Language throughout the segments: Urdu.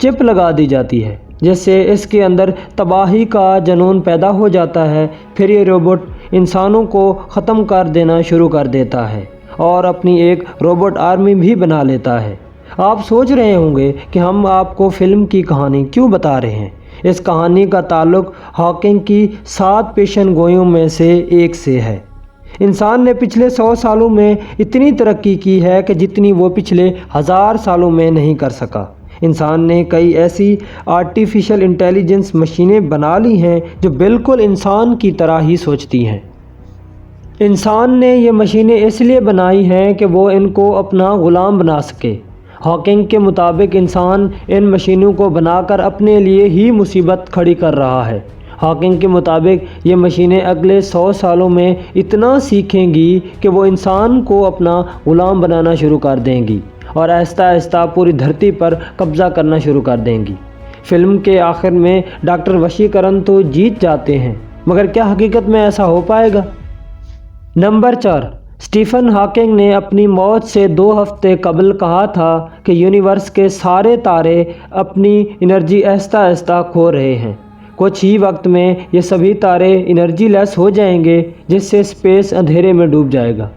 چپ لگا دی جاتی ہے جس سے اس کے اندر تباہی کا جنون پیدا ہو جاتا ہے۔ پھر یہ روبوٹ انسانوں کو ختم کر دینا شروع کر دیتا ہے اور اپنی ایک روبوٹ آرمی بھی بنا لیتا ہے۔ آپ سوچ رہے ہوں گے کہ ہم آپ کو فلم کی کہانی کیوں بتا رہے ہیں۔ اس کہانی کا تعلق ہاکنگ کی 7 پیشن گوئیوں میں سے ایک سے ہے۔ انسان نے پچھلے 100 سالوں میں اتنی ترقی کی ہے کہ جتنی وہ پچھلے 1000 سالوں میں نہیں کر سکا۔ انسان نے کئی ایسی آرٹیفیشل انٹیلیجنس مشینیں بنا لی ہیں جو بالکل انسان کی طرح ہی سوچتی ہیں۔ انسان نے یہ مشینیں اس لیے بنائی ہیں کہ وہ ان کو اپنا غلام بنا سکے۔ ہاکنگ کے مطابق انسان ان مشینوں کو بنا کر اپنے لیے ہی مصیبت کھڑی کر رہا ہے۔ ہاکنگ کے مطابق یہ مشینیں اگلے 100 سالوں میں اتنا سیکھیں گی کہ وہ انسان کو اپنا غلام بنانا شروع کر دیں گی اور آہستہ آہستہ پوری دھرتی پر قبضہ کرنا شروع کر دیں گی۔ فلم کے آخر میں ڈاکٹر وشیکرن تو جیت جاتے ہیں، مگر کیا حقیقت میں ایسا ہو پائے گا؟ نمبر 4، اسٹیفن ہاکنگ نے اپنی موت سے 2 ہفتے قبل کہا تھا کہ یونیورس کے سارے تارے اپنی انرجی آہستہ آہستہ کھو رہے ہیں۔ کچھ ہی وقت میں یہ سبھی تارے انرجی لیس ہو جائیں گے جس سے اسپیس اندھیرے میں ڈوب جائے گا۔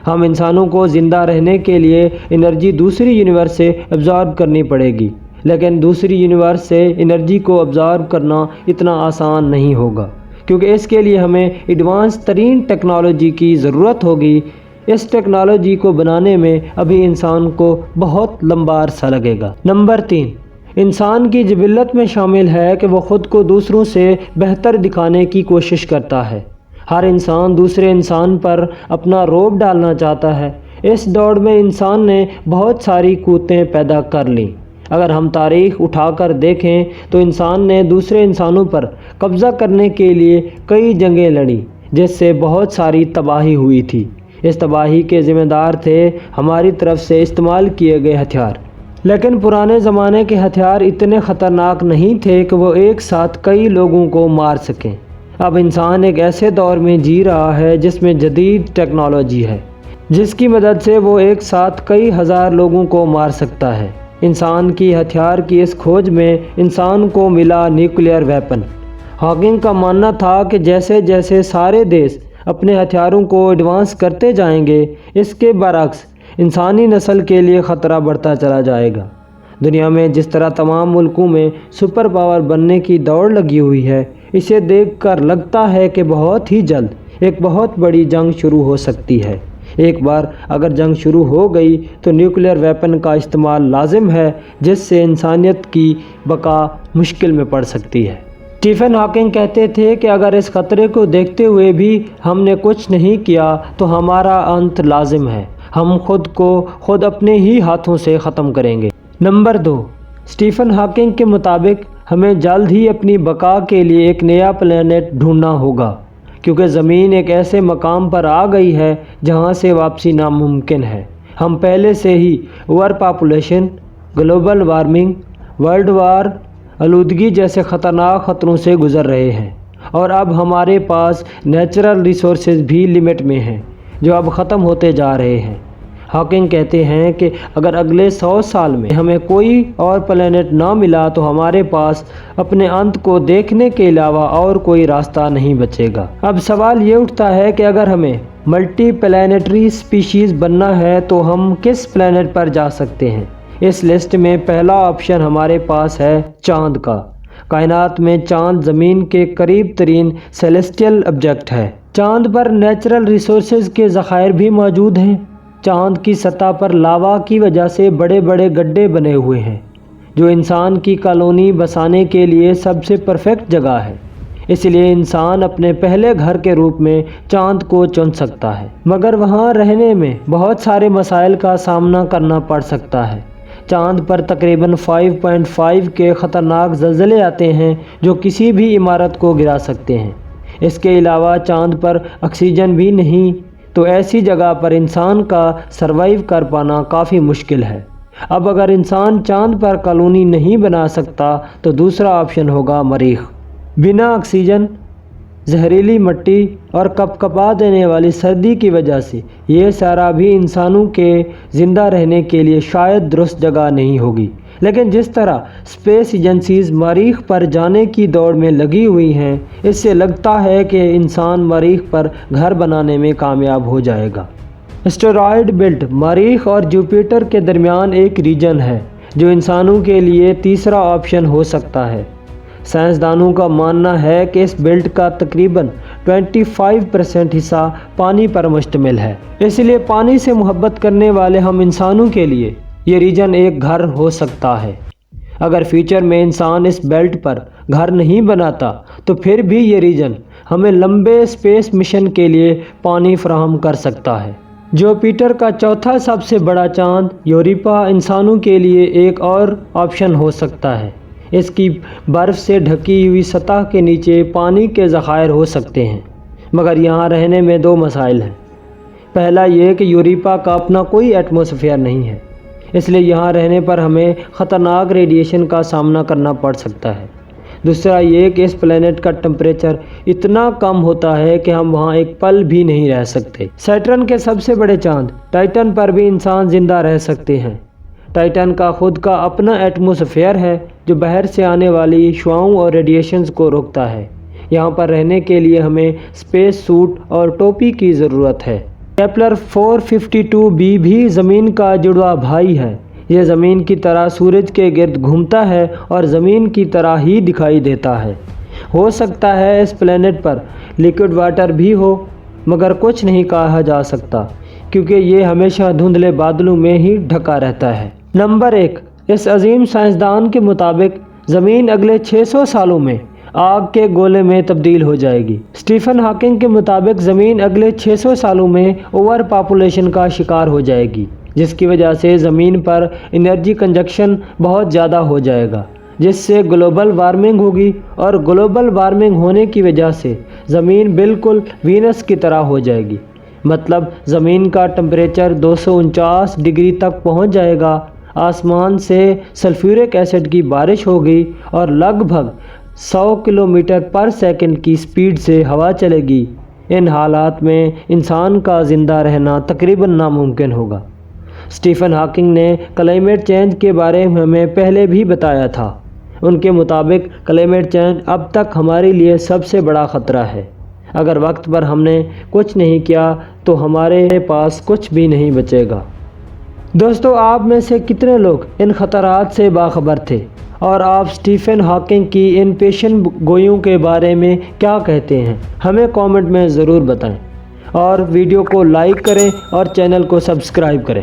ہم انسانوں کو زندہ رہنے کے لیے انرجی دوسری یونیورس سے ابزارب کرنی پڑے گی، لیکن دوسری یونیورس سے انرجی کو ابزارب کرنا اتنا آسان نہیں ہوگا، کیونکہ اس کے لیے ہمیں ایڈوانس ترین ٹیکنالوجی کی ضرورت ہوگی۔ اس ٹیکنالوجی کو بنانے میں ابھی انسان کو بہت لمبا عرصہ لگے گا۔ نمبر 3، انسان کی جبلت میں شامل ہے کہ وہ خود کو دوسروں سے بہتر دکھانے کی کوشش کرتا ہے۔ ہر انسان دوسرے انسان پر اپنا رعب ڈالنا چاہتا ہے۔ اس دوڑ میں انسان نے بہت ساری قوتیں پیدا کر لیں۔ اگر ہم تاریخ اٹھا کر دیکھیں تو انسان نے دوسرے انسانوں پر قبضہ کرنے کے لیے کئی جنگیں لڑیں جس سے بہت ساری تباہی ہوئی تھی۔ اس تباہی کے ذمہ دار تھے ہماری طرف سے استعمال کیے گئے ہتھیار۔ لیکن پرانے زمانے کے ہتھیار اتنے خطرناک نہیں تھے کہ وہ ایک ساتھ کئی لوگوں کو مار سکیں۔ اب انسان ایک ایسے دور میں جی رہا ہے جس میں جدید ٹیکنالوجی ہے، جس کی مدد سے وہ ایک ساتھ کئی ہزار لوگوں کو مار سکتا ہے۔ انسان کی ہتھیار کی اس کھوج میں انسان کو ملا نیوکلیئر ویپن۔ ہاکنگ کا ماننا تھا کہ جیسے جیسے سارے دیش اپنے ہتھیاروں کو ایڈوانس کرتے جائیں گے، اس کے برعکس انسانی نسل کے لیے خطرہ بڑھتا چلا جائے گا۔ دنیا میں جس طرح تمام ملکوں میں سپر پاور بننے کی دوڑ لگی ہوئی ہے، اسے دیکھ کر لگتا ہے کہ بہت ہی جلد ایک بہت بڑی جنگ شروع ہو سکتی ہے۔ ایک بار اگر جنگ شروع ہو گئی تو نیوکلیئر ویپن کا استعمال لازم ہے، جس سے انسانیت کی بقا مشکل میں پڑ سکتی ہے۔ اسٹیفن ہاکنگ کہتے تھے کہ اگر اس خطرے کو دیکھتے ہوئے بھی ہم نے کچھ نہیں کیا تو ہمارا انت لازم ہے۔ ہم خود کو خود اپنے ہی ہاتھوں سے ختم کریں گے۔ نمبر 2، اسٹیفن ہاکنگ کے مطابق ہمیں جلد ہی اپنی بقا کے لیے ایک نیا پلینٹ ڈھونڈنا ہوگا، کیونکہ زمین ایک ایسے مقام پر آ گئی ہے جہاں سے واپسی ناممکن ہے۔ ہم پہلے سے ہی overpopulation, global warming, world war, آلودگی جیسے خطرناک خطروں سے گزر رہے ہیں، اور اب ہمارے پاس نیچرل ریسورسز بھی لمٹ میں ہیں جو اب ختم ہوتے جا رہے ہیں۔ ہاکنگ کہتے ہیں کہ اگر اگلے 100 سال میں ہمیں کوئی اور پلینٹ نہ ملا تو ہمارے پاس اپنے انت کو دیکھنے کے علاوہ اور کوئی راستہ نہیں بچے گا۔ اب سوال یہ اٹھتا ہے کہ اگر ہمیں ملٹی پلینیٹری اسپیشیز بننا ہے تو ہم کس پلینٹ پر جا سکتے ہیں؟ اس لسٹ میں پہلا آپشن ہمارے پاس ہے چاند کا۔ کائنات میں چاند زمین کے قریب ترین سیلیسٹیل آبجیکٹ ہے۔ چاند پر نیچرل ریسورسز کے ذخائر بھی موجود ہیں۔ چاند کی سطح پر لاوا کی وجہ سے بڑے بڑے گڈھے بنے ہوئے ہیں، جو انسان کی کالونی بسانے کے لیے سب سے پرفیکٹ جگہ ہے۔ اس لیے انسان اپنے پہلے گھر کے روپ میں چاند کو چن سکتا ہے، مگر وہاں رہنے میں بہت سارے مسائل کا سامنا کرنا پڑ سکتا ہے۔ چاند پر تقریباً 5.5 کے خطرناک زلزلے آتے ہیں جو کسی بھی عمارت کو گرا سکتے ہیں۔ اس کے علاوہ چاند پر آکسیجن بھی نہیں، تو ایسی جگہ پر انسان کا سروائیو کر پانا کافی مشکل ہے۔ اب اگر انسان چاند پر کالونی نہیں بنا سکتا تو دوسرا آپشن ہوگا مریخ۔ بنا آکسیجن، زہریلی مٹی اور کپکپا دینے والی سردی کی وجہ سے یہ سارا بھی انسانوں کے زندہ رہنے کے لیے شاید درست جگہ نہیں ہوگی۔ لیکن جس طرح اسپیس ایجنسیز مریخ پر جانے کی دوڑ میں لگی ہوئی ہیں، اس سے لگتا ہے کہ انسان مریخ پر گھر بنانے میں کامیاب ہو جائے گا۔ اسٹیرائڈ بیلٹ مریخ اور جوپیٹر کے درمیان ایک ریجن ہے جو انسانوں کے لیے تیسرا آپشن ہو سکتا ہے۔ سائنسدانوں کا ماننا ہے کہ اس بیلٹ کا تقریباً 25% حصہ پانی پر مشتمل ہے، اس لیے پانی سے محبت کرنے والے ہم انسانوں کے لیے یہ ریجن ایک گھر ہو سکتا ہے۔ اگر فیوچر میں انسان اس بیلٹ پر گھر نہیں بناتا تو پھر بھی یہ ریجن ہمیں لمبے اسپیس مشن کے لیے پانی فراہم کر سکتا ہے۔ جوپیٹر کا چوتھا سب سے بڑا چاند یوریپا انسانوں کے لیے ایک اور آپشن ہو سکتا ہے۔ اس کی برف سے ڈھکی ہوئی سطح کے نیچے پانی کے ذخائر ہو سکتے ہیں، مگر یہاں رہنے میں دو مسائل ہیں۔ پہلا یہ کہ یوریپا کا اپنا کوئی ایٹماسفیئر نہیں ہے، اس لیے یہاں رہنے پر ہمیں خطرناک ریڈیشن کا سامنا کرنا پڑ سکتا ہے۔ دوسرا یہ کہ اس پلینٹ کا ٹمپریچر اتنا کم ہوتا ہے کہ ہم وہاں ایک پل بھی نہیں رہ سکتے۔ سیٹرن کے سب سے بڑے چاند ٹائٹن پر بھی انسان زندہ رہ سکتے ہیں۔ ٹائٹن کا خود کا اپنا ایٹماسفیئر ہے جو باہر سے آنے والی شعاؤں اور ریڈیشنز کو روکتا ہے۔ یہاں پر رہنے کے لیے ہمیں اسپیس سوٹ اور ٹوپی کی ضرورت ہے۔ کیپلر 452b بھی زمین کا جڑواں بھائی ہے۔ یہ زمین کی طرح سورج کے گرد گھومتا ہے اور زمین کی طرح ہی دکھائی دیتا ہے۔ ہو سکتا ہے اس پلینٹ پر لیکوڈ واٹر بھی ہو، مگر کچھ نہیں کہا جا سکتا کیونکہ یہ ہمیشہ دھندلے بادلوں میں ہی ڈھکا رہتا ہے۔ نمبر 1، اس عظیم سائنسدان کے مطابق زمین اگلے 600 سالوں میں آگ کے گولے میں تبدیل ہو جائے گی۔ اسٹیفن ہاکنگ کے مطابق زمین اگلے 600 سالوں میں اوور پاپولیشن کا شکار ہو جائے گی، جس کی وجہ سے زمین پر انرجی کنزپشن بہت زیادہ ہو جائے گا، جس سے گلوبل وارمنگ ہوگی، اور گلوبل وارمنگ ہونے کی وجہ سے زمین بالکل وینس کی طرح ہو جائے گی۔ مطلب زمین کا ٹمپریچر 249 ڈگری تک پہنچ جائے گا، آسمان سے سلفیورک ایسڈ کی بارش ہوگی اور لگ بھگ 100 کلومیٹر پر سیکنڈ کی سپیڈ سے ہوا چلے گی۔ ان حالات میں انسان کا زندہ رہنا تقریباً ناممکن ہوگا۔ اسٹیفن ہاکنگ نے کلائمیٹ چینج کے بارے میں ہمیں پہلے بھی بتایا تھا۔ ان کے مطابق کلائمیٹ چینج اب تک ہمارے لیے سب سے بڑا خطرہ ہے۔ اگر وقت پر ہم نے کچھ نہیں کیا تو ہمارے پاس کچھ بھی نہیں بچے گا۔ دوستو، آپ میں سے کتنے لوگ ان خطرات سے باخبر تھے، اور آپ اسٹیفن ہاکنگ کی ان پیشن گوئیوں کے بارے میں کیا کہتے ہیں؟ ہمیں کامنٹ میں ضرور بتائیں، اور ویڈیو کو لائک کریں اور چینل کو سبسکرائب کریں۔